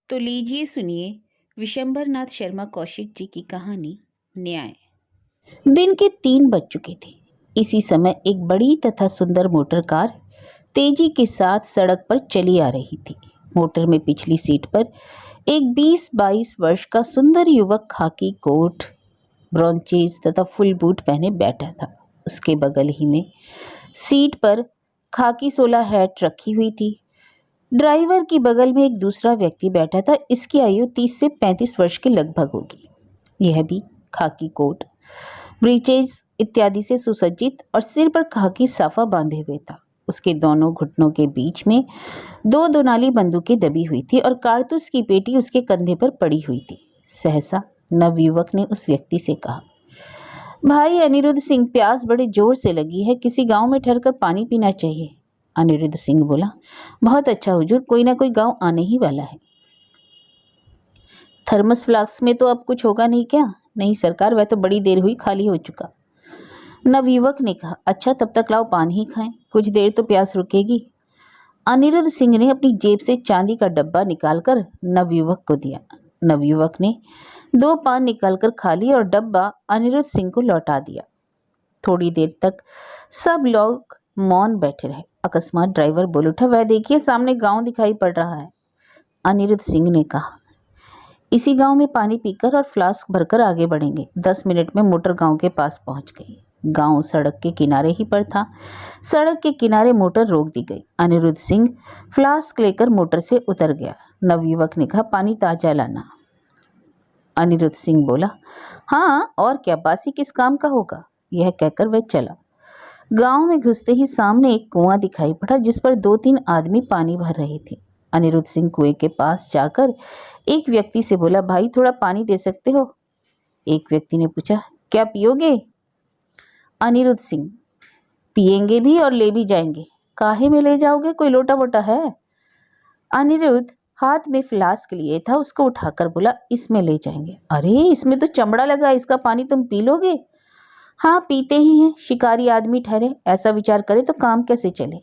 तो लीजिए सुनिए विशंबर नाथ शर्मा कौशिक जी की कहानी न्याय। दिन के 3 बज चुके थे। इसी समय एक बड़ी तथा सुंदर मोटर कार तेजी के साथ सड़क पर चली आ रही थी। मोटर में पिछली सीट पर एक 20-22 वर्ष का सुंदर युवक खाकी कोट, ब्रॉन्चेस तथा फुल बूट पहने बैठा था। उसके बगल ही में सीट पर खाकी सोला हैट रखी हुई थी। ड्राइवर की बगल में एक दूसरा व्यक्ति बैठा था। इसकी आयु 30 से 35 वर्ष के लगभग होगी। यह भी खाकी कोट, ब्रीचेज इत्यादि से सुसज्जित और सिर पर खाकी साफा बांधे हुए था। उसके दोनों घुटनों के बीच में 2 दुनाली बंदूकें दबी हुई थी और कारतूस की पेटी उसके कंधे पर पड़ी हुई थी। सहसा नवयुवक ने उस व्यक्ति से कहा, भाई अनिरुद्ध सिंह, प्यास बड़े जोर से लगी है, किसी गांव में ठहरकर पानी पीना चाहिए। अनिरुद्ध सिंह बोला, बहुत अच्छा हुजूर, कोई ना कोई गांव आने ही वाला है। थर्मस फ्लास्क में तो अब कुछ होगा नहीं क्या? नहीं सरकार, वह तो बड़ी देर हुई खाली हो चुका। नवयुवक ने कहा, अच्छा तब तक लाओ पानी ही खाएं, कुछ देर तो प्यास रुकेगी। अनिरुद्ध सिंह ने अपनी जेब से चांदी का डब्बा निकालकर नवयुवक को दिया। नवयुवक ने 2 पान निकालकर खा लिए और डब्बा अनिरुद्ध सिंह को लौटा दिया। थोड़ी देर तक सब लोग मौन बैठे रहे। अकस्मात ड्राइवर बोल उठा, वह देखिए सामने गांव दिखाई पड़ रहा है। अनिरुद्ध सिंह ने कहा, इसी गांव में पानी पीकर और फ्लास्क भरकर आगे बढ़ेंगे। 10 मिनट में मोटर गांव के पास पहुंच गई। गांव सड़क के किनारे ही पर था। सड़क के किनारे मोटर रोक दी गई। अनिरुद्ध सिंह फ्लास्क लेकर मोटर से उतर गया। नवयुवक ने कहा, पानी ताजा लाना। अनिरुद्ध सिंह बोला, हाँ और क्या, बासी किस काम का होगा। यह कहकर वह चला। गांव में घुसते ही सामने एक कुआं दिखाई पड़ा जिस पर 2-3 आदमी पानी भर रहे थे। अनिरुद्ध सिंह कुएं के पास जाकर एक व्यक्ति से बोला, भाई थोड़ा पानी दे सकते हो? एक व्यक्ति ने पूछा, क्या पियोगे? अनिरुद्ध सिंह, पिएंगे भी और ले भी जाएंगे। काहे में ले जाओगे, कोई लोटा वोटा है? अनिरुद्ध हाथ में फ्लास्क लिए था, उसको उठाकर बोला, इसमें ले जाएंगे। अरे इसमें तो चमड़ा लगा है, इसका पानी तुम पी लोगे? हाँ पीते ही हैं, शिकारी आदमी ठहरे, ऐसा विचार करे तो काम कैसे चले।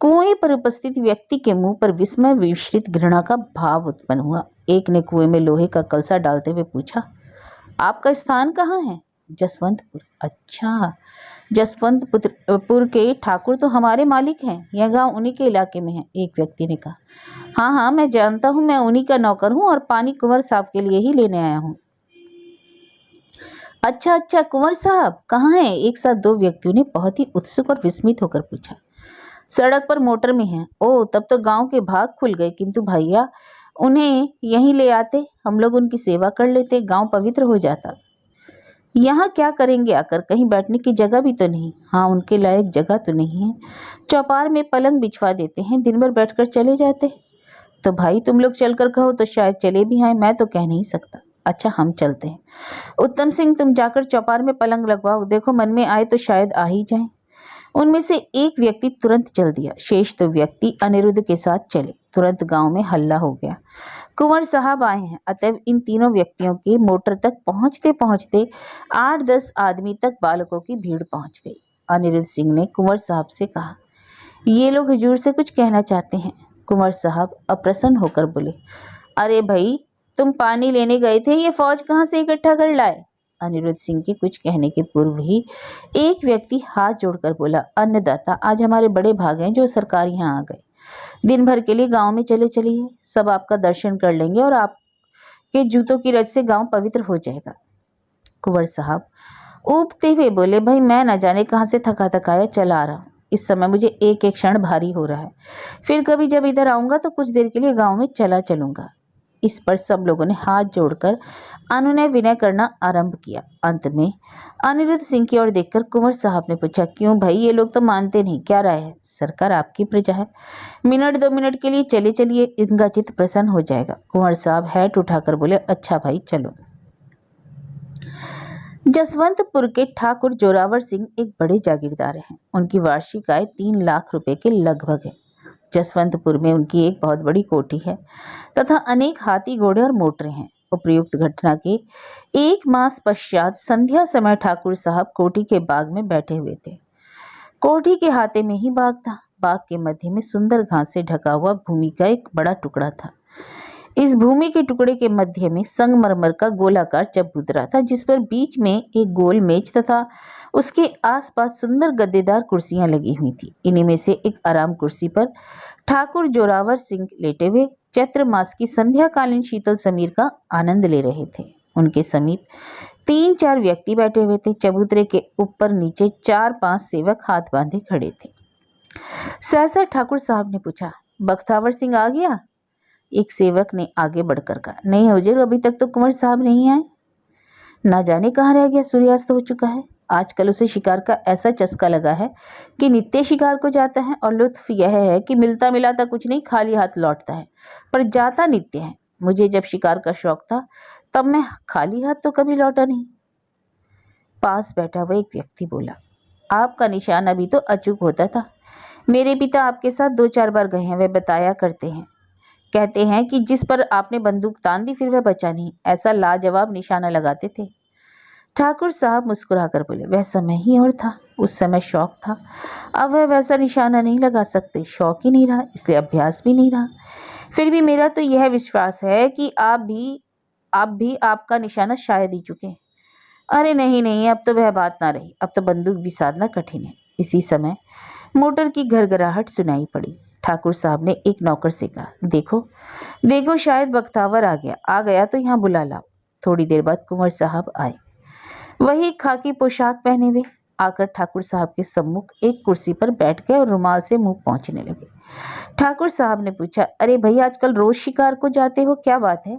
कुएं पर उपस्थित व्यक्ति के मुंह पर विस्मय मिश्रित घृणा का भाव उत्पन्न हुआ। एक ने कुएं में लोहे का कलसा डालते हुए पूछा, आपका स्थान कहाँ है? जसवंतपुर। अच्छा, जसवंतपुर के ठाकुर तो हमारे मालिक हैं, यह गांव उन्हीं के इलाके में है। एक व्यक्ति ने कहा, हाँ हाँ मैं जानता हूँ, मैं उन्हीं का नौकर हूँ और पानी कुंवर साहब के लिए ही लेने आया हूँ। अच्छा अच्छा, कुंवर साहब कहाँ हैं? एक साथ 2 व्यक्तियों ने बहुत ही उत्सुक और विस्मित होकर पूछा। सड़क पर मोटर में हैं। ओह, तब तो गांव के भाग खुल गए, किंतु भैया उन्हें यहीं ले आते, हम लोग उनकी सेवा कर लेते, गांव पवित्र हो जाता। यहाँ क्या करेंगे आकर, कहीं बैठने की जगह भी तो नहीं। हाँ उनके लायक जगह तो नहीं है, चौपार में पलंग बिछवा देते हैं, दिन भर बैठकर चले जाते। तो भाई तुम लोग चलकर कहो तो शायद चले भी आए, मैं तो कह नहीं सकता। अच्छा हम चलते हैं। उत्तम सिंह तुम जाकर चौपार में पलंग लगवाओ, देखो मन में आए तो शायद आ ही जाए। उनमें से एक व्यक्ति तुरंत चल दिया। शेष 2 व्यक्ति अनिरुद्ध के साथ चले। तुरंत गांव में हल्ला हो गया, कुंवर साहब आए हैं। अतएव इन तीनों व्यक्तियों के मोटर तक पहुंचते पहुंचते 8-10 आदमी तक बालकों की भीड़ पहुंच गई। अनिरुद्ध सिंह ने कुंवर साहब से कहा, ये लोग हुजूर से कुछ कहना चाहते हैं। कुंवर साहब अप्रसन्न होकर बोले, अरे भाई तुम पानी लेने गए थे, ये फौज कहाँ से इकट्ठा कर लाए? अनिरुद्ध सिंह के कुछ कहने के पूर्व ही एक व्यक्ति हाथ जोड़कर बोला, अन्नदाता, आज हमारे बड़े भाग हैं जो सरकार यहाँ आ गए। दिन भर के लिए गांव में चले चलिए, सब आपका दर्शन कर लेंगे और आपके जूतों की रज से गांव पवित्र हो जाएगा। कुंवर साहब ऊबते हुए बोले, भाई मैं न जाने कहाँ से थका थकाया चला आ रहा हूँ, इस समय मुझे एक एक क्षण भारी हो रहा है, फिर कभी जब इधर आऊंगा तो कुछ देर के लिए गांव में चला चलूंगा। इस पर सब लोगों ने हाथ जोड़कर अनुनय विनय करना आरंभ किया। अंत में अनिरुद्ध सिंह की ओर देखकर कुंवर साहब ने पूछा, क्यों भाई, ये लोग तो मानते नहीं, क्या राय है? सरकार आपकी प्रजा है, मिनट 2 मिनट के लिए चले चलिए, इनका चित्त प्रसन्न हो जाएगा। कुंवर साहब हैट उठाकर बोले, अच्छा भाई चलो। जसवंतपुर के ठाकुर जोरावर सिंह एक बड़े जागीरदार हैं। उनकी वार्षिक आय 3 लाख रुपए के लगभग है। जसवंतपुर में उनकी एक बहुत बड़ी कोठी है तथा अनेक हाथी घोड़े और मोटरें हैं। उपयुक्त घटना के 1 मास पश्चात संध्या समय ठाकुर साहब कोठी के बाग में बैठे हुए थे। कोठी के हाथे में ही बाग था। बाग के मध्य में सुंदर घास से ढका हुआ भूमि का एक बड़ा टुकड़ा था। इस भूमि के टुकड़े के मध्य में संगमरमर का गोलाकार चबूतरा था, जिस पर बीच में एक गोल मेज तथा उसके आसपास सुंदर गद्देदार कुर्सियां लगी हुई थी। इन्हीं में से एक आराम कुर्सी पर ठाकुर जोरावर सिंह लेटे हुए चैत्र मास की संध्याकालीन शीतल समीर का आनंद ले रहे थे। उनके समीप 3-4 व्यक्ति बैठे हुए थे। चबूतरे के ऊपर नीचे 4-5 सेवक हाथ बांधे खड़े थे। सहसा ठाकुर साहब ने पूछा, बख्तावर सिंह आ गया? एक सेवक ने आगे बढ़कर कहा, नहीं हुजूर, अभी तक तो कुंवर साहब नहीं आए। ना जाने कहाँ रह गया, सूर्यास्त हो चुका है। आजकल उसे शिकार का ऐसा चस्का लगा है कि नित्य शिकार को जाता है और लुत्फ यह है कि मिलता मिलाता कुछ नहीं, खाली हाथ लौटता है, पर जाता नित्य है। मुझे जब शिकार का शौक था तब मैं खाली हाथ तो कभी लौटा नहीं। पास बैठा हुआ एक व्यक्ति बोला, आपका निशान अभी तो अचूक होता था। मेरे पिता आपके साथ 2-4 बार गए हैं, वे बताया करते हैं। कहते हैं कि जिस पर आपने बंदूक तान दी फिर वह बचा नहीं, ऐसा लाजवाब निशाना लगाते थे। ठाकुर साहब मुस्कुराकर बोले, वह समय ही और था, उस समय शौक था, अब वह वैसा निशाना नहीं लगा सकते। शौक ही नहीं रहा, इसलिए अभ्यास भी नहीं रहा। फिर भी मेरा तो यह विश्वास है कि आप भी आपका निशाना शायद ही चुके। अरे नहीं नहीं, अब तो वह बात ना रही, अब तो बंदूक भी साधना कठिन है। इसी समय मोटर की घरघराहट सुनाई पड़ी। ठाकुर साहब ने एक नौकर से कहा, देखो देखो, शायद बख्तावर आ गया तो यहाँ बुला लाओ। थोड़ी देर बाद कुंवर साहब आए, वही खाकी पोशाक पहने हुए। आकर ठाकुर साहब के सम्मुख एक कुर्सी पर बैठ गए और रुमाल से मुंह पोंछने लगे। ठाकुर साहब ने पूछा, अरे भाई, आजकल रोज शिकार को जाते हो, क्या बात है?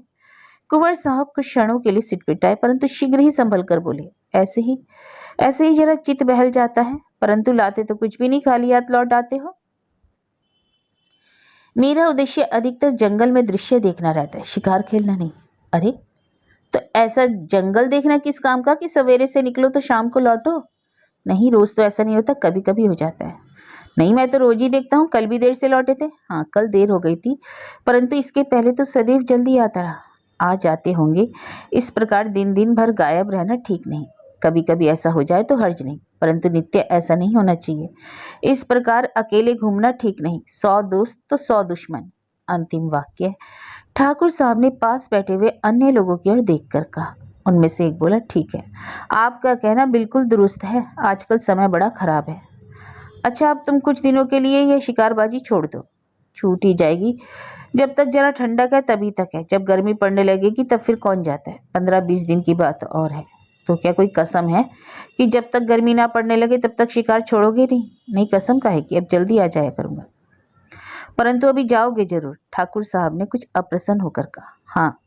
कुंवर साहब कुछ क्षणों के लिए सिटपिटाए, परंतु शीघ्र ही संभल कर बोले, ऐसे ही जरा चित्त बहल जाता है, परंतु लाते तो कुछ भी नहीं, खाली हाथ लौट आते हो। मेरा उद्देश्य अधिकतर जंगल में दृश्य देखना रहता है, शिकार खेलना नहीं। अरे, तो ऐसा जंगल देखना किस काम का कि सवेरे से निकलो तो शाम को लौटो? नहीं, रोज तो ऐसा नहीं होता, कभी कभी हो जाता है। नहीं, मैं तो रोज ही देखता हूँ, कल भी देर से लौटे थे। हाँ, कल देर हो गई थी, परंतु इसके पहले तो सदैव जल्दी आता रहा। आज आते होंगे। इस प्रकार दिन दिन भर गायब रहना ठीक नहीं। कभी कभी ऐसा हो जाए तो हर्ज नहीं, परंतु नित्य ऐसा नहीं होना चाहिए। इस प्रकार अकेले घूमना ठीक नहीं। 100 दोस्त तो 100 दुश्मन। अंतिम वाक्य ठाकुर साहब ने पास बैठे हुए अन्य लोगों की ओर देखकर कहा। उनमें से एक बोला, ठीक है, आपका कहना बिल्कुल दुरुस्त है, आजकल समय बड़ा खराब है। अच्छा, अब तुम कुछ दिनों के लिए यह शिकारबाजी छोड़ दो। छूट ही जाएगी, जब तक जरा ठंडक है तभी तक है, जब गर्मी पड़ने लगेगी तब फिर कौन जाता है। 15-20 दिन की बात और है। तो क्या कोई कसम है कि जब तक गर्मी ना पड़ने लगे तब तक शिकार छोड़ोगे नहीं? नहीं, कसम का है कि अब जल्दी आ जाया करूंगा। परंतु अभी जाओगे जरूर? ठाकुर साहब ने कुछ अप्रसन्न होकर कहा। हाँ,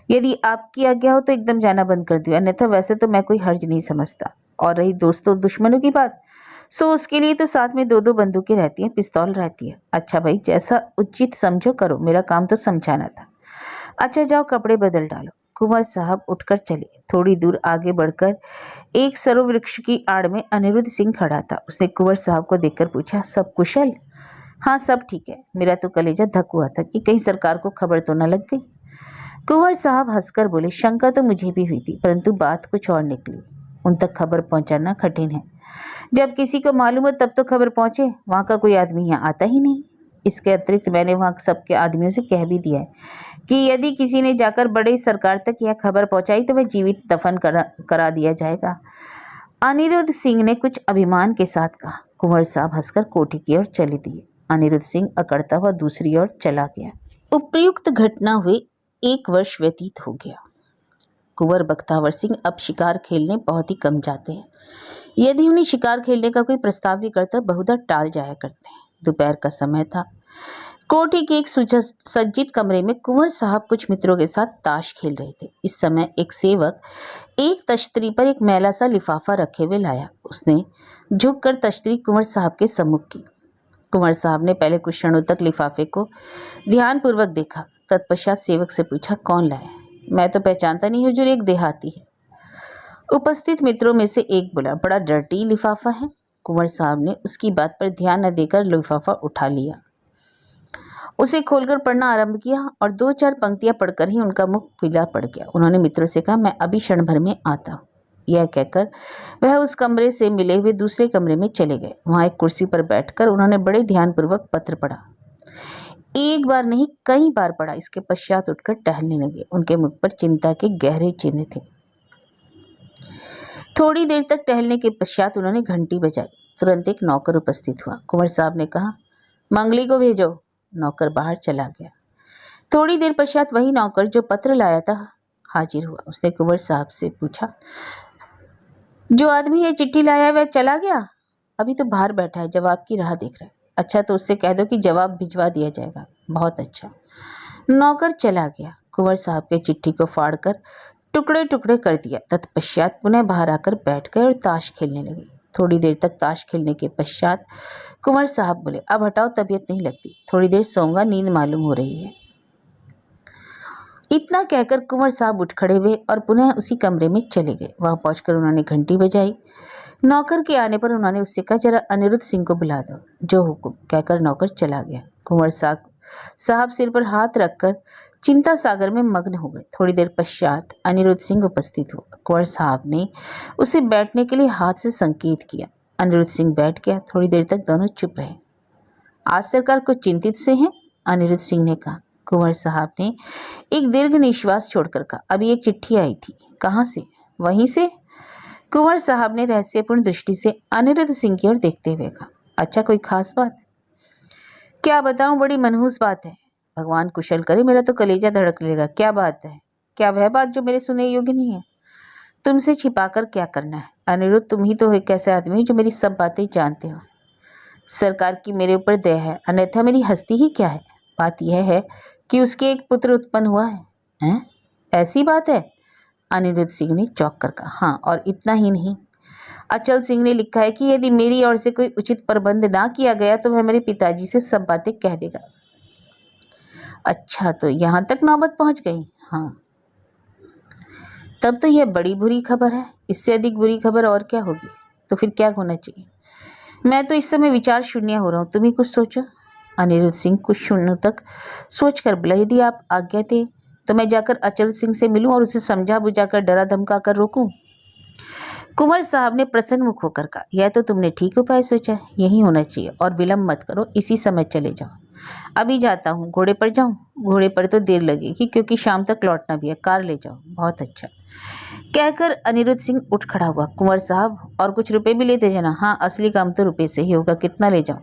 यदि आपकी आज्ञा हो तो एकदम जाना बंद कर दियो, अन्यथा वैसे तो मैं कोई हर्ज नहीं समझता। और रही दोस्तों दुश्मनों की बात, सो उसके लिए तो साथ में 2-2 बंदूकें रहती हैं, पिस्तौल रहती है। अच्छा भाई, जैसा उचित समझो करो, मेरा काम तो समझाना था। अच्छा जाओ, कपड़े बदल डालो। कुंवर साहब उठकर चले। थोड़ी दूर आगे बढ़कर एक सरो वृक्ष की आड़ में अनिरुद्ध सिंह खड़ा था। उसने कुंवर साहब को देखकर पूछा, सब कुशल? हाँ, सब ठीक है। मेरा तो कलेजा धक हुआ था कि कहीं सरकार को खबर तो न लग गई। कुंवर साहब हंसकर बोले, शंका तो मुझे भी हुई थी, परंतु बात कुछ और निकली। उन तक खबर पहुंचाना कठिन है। जब किसी को मालूम हो तब तो खबर पहुंचे। वहां का कोई आदमी यहाँ आता ही नहीं। इसके अतिरिक्त मैंने वहां सबके आदमियों से कह भी दिया है कि यदि किसी ने जाकर बड़े सरकार तक यह खबर पहुंचाई तो वह जीवित दफन करा दिया जाएगा। अनिरुद्ध सिंह ने कुछ अभिमान के साथ कहा। कुंवर साहब हंसकर कोठी की ओर चले दिए। अनिरुद्ध सिंह अकड़ता हुआ दूसरी ओर चला गया। उपयुक्त घटना हुए 1 वर्ष व्यतीत हो गया। कुंवर बख्तावर सिंह अब शिकार खेलने बहुत ही कम जाते हैं। यदि उन्हें शिकार खेलने का कोई प्रस्ताव भी करता, बहुधा टाल जाया करते हैं। दोपहर का समय था। कोठी के एक सुसज्जित कमरे में कुंवर साहब कुछ मित्रों के साथ ताश खेल रहे थे। इस समय एक सेवक एक तश्तरी पर एक मैला सा लिफाफा रखे हुए लाया। उसने झुककर तश्तरी कुंवर साहब के सम्मुख की। कुंवर साहब ने पहले कुछ क्षणों तक लिफाफे को ध्यानपूर्वक देखा। तत्पश्चात सेवक से पूछा, कौन लाया? मैं तो पहचानता नहीं, हुजूर, एक देहाती है। उपस्थित मित्रों में से एक बोला, बड़ा डर्टी लिफाफा है। कुंवर साहब ने उसकी बात पर ध्यान न देकर लिफाफा उठा लिया, उसे खोलकर पढ़ना आरंभ किया और 2-4 पंक्तियां पढ़कर ही उनका मुख पीला पड़ गया। उन्होंने मित्रों से कहा, मैं अभी क्षण भर में आता हूँ। यह कहकर वह उस कमरे से मिले हुए दूसरे कमरे में चले गए। वहां एक कुर्सी पर बैठकर उन्होंने बड़े ध्यानपूर्वक पत्र पढ़ा। एक बार नहीं कई बार पड़ा। इसके पश्चात उठकर टहलने लगे। उनके मुख पर चिंता के गहरे चिन्ह थे। थोड़ी देर तक टहलने के पश्चात उन्होंने घंटी बजाई। तुरंत एक नौकर उपस्थित हुआ। कुंवर साहब ने कहा, मंगली को भेजो। नौकर बाहर चला गया। थोड़ी देर पश्चात वही नौकर जो पत्र लाया था हाजिर हुआ। उसने कुंवर साहब से पूछा, जो आदमी ये चिट्ठी लाया है वह चला गया? अभी तो बाहर बैठा है, जवाब की राह देख रहा है। अच्छा, तो उससे कह दो कि जवाब भिजवा दिया जाएगा। बहुत अच्छा। नौकर चला गया। कुंवर साहब के चिट्ठी को फाड़कर टुकड़े टुकड़े कर दिया। तत्पश्चात पुनः बाहर आकर बैठ गए और ताश खेलने लगे। थोड़ी देर तक ताश खेलने के पश्चात कुंवर साहब बोले, अब हटाओ, तबीयत नहीं लगती, थोड़ी देर सोऊंगा, नींद मालूम हो रही है। इतना कहकर कुंवर साहब उठ खड़े हुए और पुनः उसी कमरे में चले गए। वहां पहुंचकर उन्होंने घंटी बजाई। नौकर के आने पर उन्होंने उससे कहा, जरा अनिरुद्ध सिंह को बुला दो। जो हुक्म, कहकर नौकर चला गया। कुंवर साहब सिर पर हाथ रखकर चिंता सागर में मग्न हो गए। थोड़ी देर पश्चात अनिरुद्ध सिंह उपस्थित हुआ। कुंवर साहब ने उसे बैठने के लिए हाथ से संकेत किया। अनिरुद्ध सिंह बैठ गया। थोड़ी देर तक दोनों चुप रहे। आज सरकार कुछ चिंतित से हैं? अनिरुद्ध सिंह ने कहा। कुंवर साहब ने एक दीर्घ निश्वास छोड़कर कहा, अभी एक चिट्ठी आई थी। कहाँ से? वहीं से। कुंवर साहब ने रहस्यपूर्ण दृष्टि से अनिरुद्ध सिंह की ओर देखते हुए कहा, अच्छा, कोई खास बात? क्या बताऊं, बड़ी मनहूस बात है। भगवान कुशल करे, मेरा तो कलेजा धड़क लेगा। क्या बात है? क्या वह बात जो मेरे सुनने योग्य नहीं है? तुमसे छिपाकर क्या करना है अनिरुद्ध? तुम ही तो एक ऐसे आदमी हो जो मेरी सब बातें जानते हो। सरकार की मेरे ऊपर दया है, अन्यथा मेरी हस्ती ही क्या है। बात यह है कि उसके एक पुत्र उत्पन्न हुआ है। हैं? ऐसी बात है? अनिरुद्ध सिंह ने चौंक कर कहा, हाँ, और इतना ही नहीं, अचल सिंह ने लिखा है कि यदि मेरी ओर से कोई उचित प्रबंध ना किया गया तो वह मेरे पिताजी से सब बातें कह देगा। अच्छा, तो यहाँ तक नौबत पहुंच गई? हाँ। तब तो यह बड़ी बुरी खबर है। इससे अधिक बुरी खबर और क्या होगी? तो फिर क्या होना चाहिए? मैं तो इस समय विचार शून्य हो रहा हूँ, तुम ही कुछ सोचो। अनिरुद्ध सिंह कुछ क्षणों तक सोचकर बोला, यदि आप आज्ञा थे तो मैं जाकर अचल सिंह से मिलूं और उसे समझा बुझाकर डरा धमका कर रोकूं। कुंवर साहब ने प्रसन्न मुख होकर कहा, यह तो तुमने ठीक उपाय सोचा, यही होना चाहिए। और विलंब मत करो, इसी समय चले जाओ। अभी जाता हूँ। घोड़े पर जाऊं? घोड़े पर तो देर लगेगी, क्योंकि शाम तक लौटना भी है। कार ले जाओ। बहुत अच्छा, कहकर अनिरुद्ध सिंह उठ खड़ा हुआ। कुंवर साहब, और कुछ रुपए भी लेते जाना। हाँ, असली काम तो रुपए से ही होगा। कितना ले जाऊं?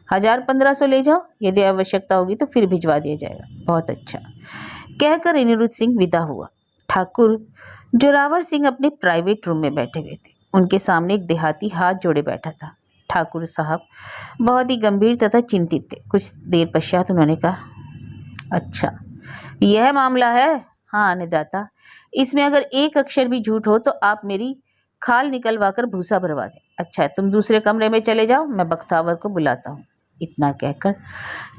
1000-1500 ले जाओ, यदि आवश्यकता होगी तो फिर भिजवा दिया जाएगा। बहुत अच्छा, कहकर अनिरुद्ध सिंह विदा हुआ। ठाकुर जोरावर सिंह अपने प्राइवेट रूम में बैठे हुए थे। उनके सामने एक देहाती हाथ जोड़े बैठा था। ठाकुर साहब बहुत ही गंभीर तथा चिंतित थे। कुछ देर पश्चात उन्होंने कहा, अच्छा, यह मामला है? हाँ अन्नदाता, इसमें अगर एक अक्षर भी झूठ हो तो आप मेरी खाल निकलवा कर भूसा भरवा दें। अच्छा है, तुम दूसरे कमरे में चले जाओ, मैं बख्तावर को बुलाता हूँ। इतना कहकर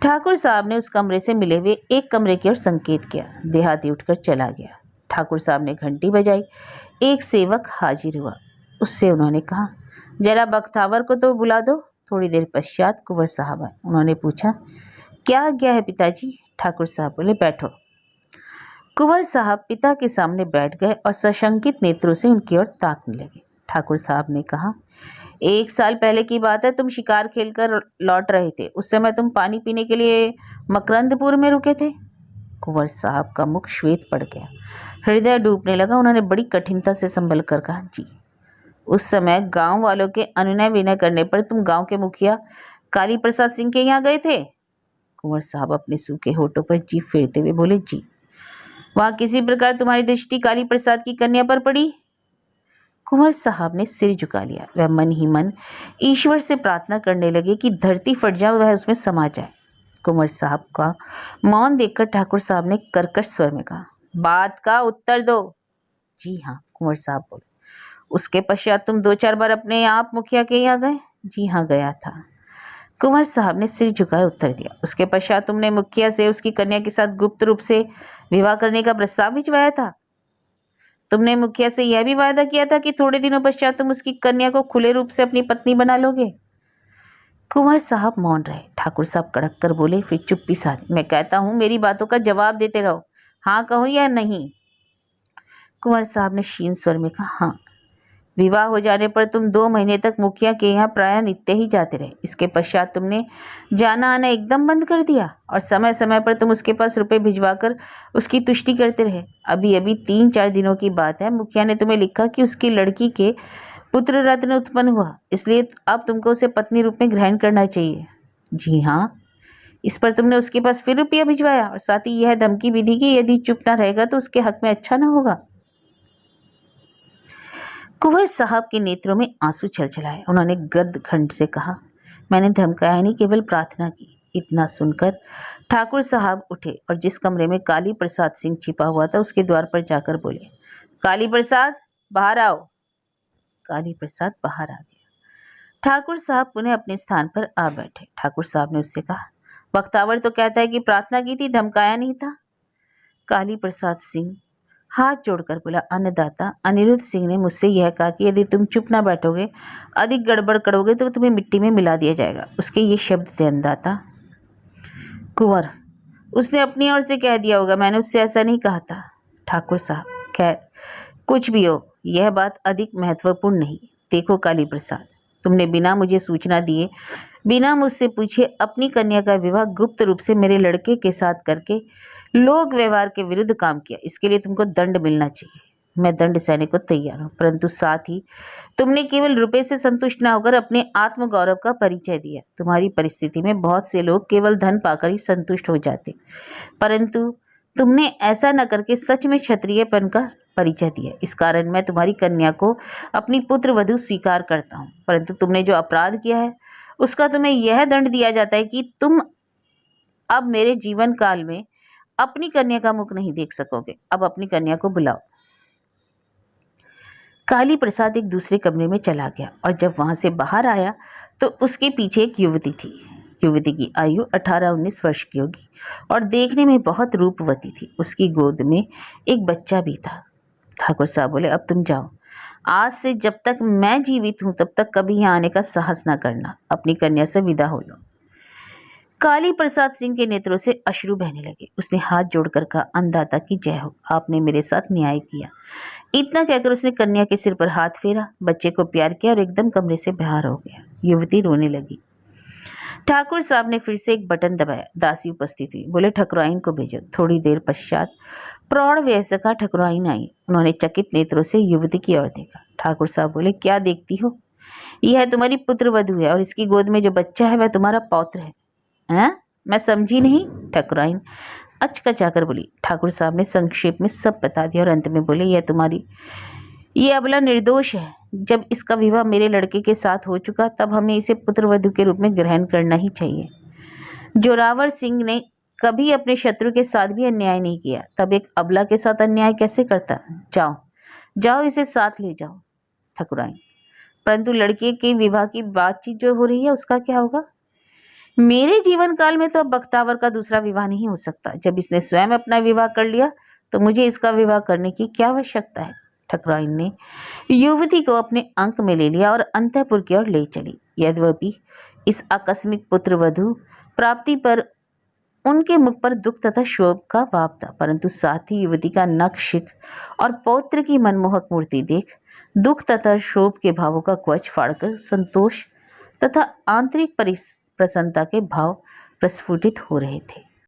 ठाकुर साहब ने उस कमरे से मिले हुए एक कमरे की ओर संकेत किया। देहाती उठकर चला गया। ठाकुर साहब ने घंटी बजाई। एक सेवक हाजिर हुआ। उससे उन्होंने कहा, जरा बख्तावर को तो बुला दो। थोड़ी देर पश्चात कुंवर साहब आए। उन्होंने पूछा, क्या आज्ञा है पिताजी? ठाकुर साहब बोले, बैठो। कुंवर साहब पिता के सामने बैठ गए और सशंकित नेत्रों से उनकी ओर ताकने लगे। ठाकुर साहब ने कहा, 1 साल पहले की बात है, तुम शिकार खेलकर लौट रहे थे। उस समय तुम पानी पीने के लिए मकरंदपुर में रुके थे। कुंवर साहब का मुख श्वेत पड़ गया, हृदय डूबने लगा। उन्होंने बड़ी कठिनता से संभल कर कहा, जी। उस समय गांव वालों के अनुनय विनय करने पर तुम गांव के मुखिया काली प्रसाद सिंह के यहाँ गए थे? कुंवर साहब अपने सूखे होठों पर जीभ फेरते हुए बोले, जी। वहां किसी प्रकार तुम्हारी दृष्टि काली प्रसाद की कन्या पर पड़ी? कुंवर साहब ने सिर झुका लिया। वह मन ही मन ईश्वर से प्रार्थना करने लगे कि धरती फट जाए, वह उसमें समा जाए। कुंवर साहब का मौन देखकर ठाकुर साहब ने कर्कश स्वर में कहा, बात का उत्तर दो। जी हाँ, कुंवर साहब बोले। उसके पश्चात तुम 2-4 बार अपने आप मुखिया के यहाँ गए? जी हाँ, गया था। कुंवर साहब ने सिर झुकाए उत्तर दिया। उसके पश्चात तुमने मुखिया से उसकी कन्या के साथ गुप्त रूप से विवाह करने का प्रस्ताव भिजवाया था? तुमने मुखिया से यह भी वायदा किया था कि थोड़े दिनों पश्चात तुम उसकी कन्या को खुले रूप से अपनी पत्नी बना लोगे? कुंवर साहब मौन रहे। ठाकुर साहब कड़क कर बोले, फिर चुप्पी साधी। मैं कहता हूं, मेरी बातों का जवाब देते रहो, हाँ कहो या नहीं। कुंवर साहब ने क्षीण स्वर में कहा, हाँ। विवाह हो जाने पर तुम 2 महीने तक मुखिया के यहाँ प्रायः नित्य ही जाते रहे। इसके पश्चात तुमने जाना आना एकदम बंद कर दिया और समय समय पर तुम उसके पास रुपए भिजवाकर उसकी तुष्टि करते रहे। अभी अभी 3-4 दिनों की बात है, मुखिया ने तुम्हें लिखा कि उसकी लड़की के पुत्र रत्न उत्पन्न हुआ, इसलिए अब तुमको उसे पत्नी रूप में ग्रहण करना चाहिए। जी हाँ। इस पर तुमने उसके पास फिर रुपया भिजवाया और साथ ही यह धमकी भी दी कि यदि चुप ना रहेगा तो उसके हक में अच्छा ना होगा। कुंवर साहब के नेत्रों में आंसू छलछलाए। उन्होंने गर्द खंड से कहा, मैंने धमकाया नहीं, केवल प्रार्थना की। इतना सुनकर ठाकुर साहब उठे और जिस कमरे में काली प्रसाद सिंह छिपा हुआ था उसके द्वार पर जाकर बोले, काली प्रसाद बाहर आओ। काली प्रसाद बाहर आ गया। ठाकुर साहब पुनः अपने स्थान पर आ बैठे। ठाकुर साहब ने उससे कहा, बख्तावर तो कहता है कि प्रार्थना की थी, धमकाया नहीं था। काली प्रसाद सिंह हाथ जोड़कर बोला, अन्नदाता अनिरुद्ध सिंह ने मुझसे यह कहा कि यदि तुम चुप ना बैठोगे, अधिक गड़बड़ करोगे तो तुम्हें मिट्टी में मिला दिया जाएगा। उसके ये शब्द थे अन्नदाता। कुंवर, उसने अपनी ओर से कह दिया होगा, मैंने उससे ऐसा नहीं कहा था। ठाकुर साहब, खैर कुछ भी हो, यह बात अधिक महत्वपूर्ण नहीं। देखो काली प्रसाद, तुमने बिना मुझे सूचना दिए, बिना मुझसे पूछे अपनी कन्या का विवाह गुप्त रूप से मेरे लड़के के साथ करके लोक व्यवहार के विरुद्ध काम किया। इसके लिए तुमको दंड मिलना चाहिए। मैं दंड सहने को तैयार हूँ, परंतु साथ ही तुमने केवल रुपए से संतुष्ट न होकर अपने आत्मगौरव का परिचय दिया। तुम्हारी परिस्थिति में बहुत से लोग केवल धन पाकर ही संतुष्ट हो जाते, परंतु तुमने ऐसा न करके सच में क्षत्रियपन का परिचय दिया। इस कारण मैं तुम्हारी कन्या को अपनी पुत्र वधू स्वीकार करता हूँ, परंतु तुमने जो अपराध किया है उसका तुम्हें यह दंड दिया जाता है कि तुम अब मेरे जीवन काल में अपनी कन्या का मुख नहीं देख सकोगे। अब अपनी कन्या को बुलाओ। काली प्रसाद एक दूसरे कमरे में चला गया और जब वहां से बाहर आया तो उसके पीछे एक युवती थी। युवती की आयु 18-19 वर्ष की होगी और देखने में बहुत रूपवती थी। उसकी गोद में एक बच्चा भी था। ठाकुर साहब बोले, अब तुम जाओ। आज से जब तक मैं जीवित हूं तब तक कभी यहाँ आने का साहस ना करना। अपनी कन्या से विदा हो लो। काली प्रसाद सिंह के नेत्रों से अश्रु बहने लगे। उसने हाथ जोड़कर कहा, अन्नदाता की जय हो, आपने मेरे साथ न्याय किया। इतना कहकर उसने कन्या के सिर पर हाथ फेरा, बच्चे को प्यार किया और एकदम कमरे से बाहर हो गया। युवती रोने लगी। ठाकुर साहब ने फिर से एक बटन दबाया। दासी उपस्थित हुई। बोले, ठकुराइन को भेजो। थोड़ी देर पश्चात प्रौढ़ वयस्का ठकुराइन आई। उन्होंने चकित नेत्रों से युवती की ओर देखा। ठाकुर साहब बोले, क्या देखती हो? यह तुम्हारी पुत्र वधू है और इसकी गोद में जो बच्चा है वह तुम्हारा पौत्र है। हैं? मैं समझी नहीं। ठकुराइन अचकचाकर बोली। ठाकुर साहब ने संक्षेप में सब बता दिया और अंत में बोले, ये अबला निर्दोष है। जब इसका विवाह मेरे लड़के के साथ हो चुका तब हमें इसे पुत्र वधू के रूप में ग्रहण करना ही चाहिए। जोरावर सिंह ने कभी अपने शत्रु के साथ भी अन्याय नहीं किया, तब एक अबला के साथ अन्याय कैसे करता? जाओ जाओ, इसे साथ ले जाओ। ठकुराइन, परंतु लड़के के विवाह की बातचीत जो हो रही है उसका क्या होगा? मेरे जीवन काल में तो अब बख्तावर का दूसरा विवाह नहीं हो सकता। जब इसने स्वयं अपना विवाह कर लिया तो मुझे इसका विवाह करने की क्या आवश्यकता है? ठकुराइन ने युवती को अपने अंक में ले लिया और अंतःपुर की ओर ले चली। यद्यपि इस आकस्मिक पुत्र वधू प्राप्ति पर उनके मुख पर दुख तथा शोक का भाव था, परंतु साथ ही युवती का नख-शिख और पौत्र की मनमोहक मूर्ति देख दुख तथा शोक के भावों का कवच फाड़कर संतोष तथा आंतरिक प्रसन्नता के भाव प्रस्फुटित हो रहे थे।